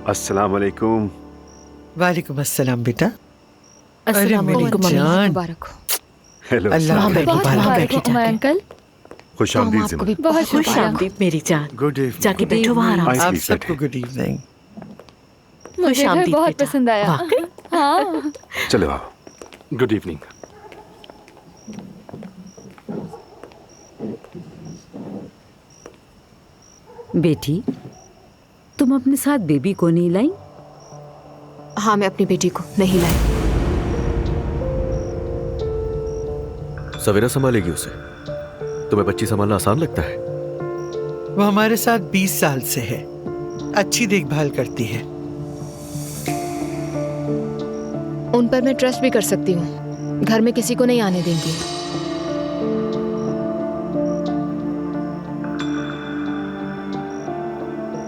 अस्सलाम वालेकुम। वालेकुम अस्सलाम बेटा। अस्सलाम मेरी वालेकुम अम्मी। जान। मुबारक हो। हेलो अल्लाह अस्सलाम आपको वालेकुम। बहुत मुबारक मुबारक रखे हो उमर जाके। अंकल। खुश तो हम आमदीद आपको भी जिन्ना। बहुत खुश मुबारक। आमदीद मेरी जान। Good evening. जाके बैठो वहाँ आराम Nice से। आप please, सबको बैठे। Good evening. मुझे घर खुशामदीद बहुत बेटा। पसंद आया। वाकई? हाँ। चलो आओ। Good evening. बेटी, तुम अपने साथ बेबी को नहीं लाई? हाँ, मैं अपनी बेटी को नहीं लाई। सवेरा संभालेगी उसे। तुम्हें बच्ची संभालना आसान लगता है? वो हमारे साथ 20 साल से है, अच्छी देखभाल करती है। उन पर मैं ट्रस्ट भी कर सकती हूँ। घर में किसी को नहीं आने देंगी।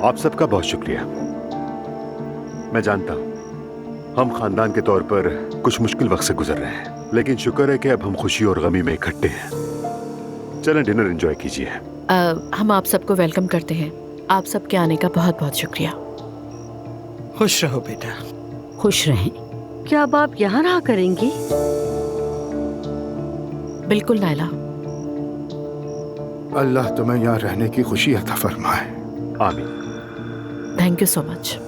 आप सबका बहुत शुक्रिया। मैं जानता हूँ हम खानदान के तौर पर कुछ मुश्किल वक्त से गुजर रहे हैं, लेकिन शुक्र है कि अब हम खुशी और गमी में इकट्ठे हैं। चलें डिनर एंजॉय कीजिए। हम आप सबको वेलकम करते हैं। आप सबके आने का बहुत बहुत शुक्रिया। खुश रहो बेटा। खुश रहें। क्या अब आप यहाँ रहा करेंगी? बिल्कुल नायला। अल्लाह तुम्हें यहाँ रहने की खुशी अता फरमाए। आमीन। Thank you so much.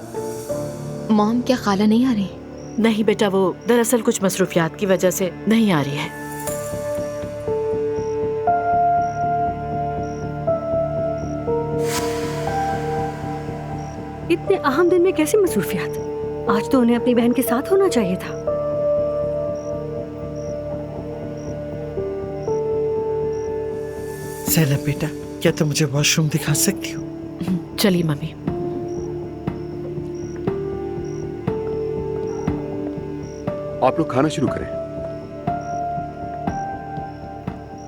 Mom, क्या खाला नहीं आ रही? नहीं बेटा, वो दरअसल कुछ मसरूफियात की वजह से नहीं आ रही है। इतने अहम दिन में कैसी मसरूफियात? आज तो उन्हें अपनी बहन के साथ होना चाहिए था। ज़ैनब बेटा, क्या तुम मुझे वॉशरूम दिखा सकती हो? चलिए मम्मी। आप लोग खाना शुरू करें।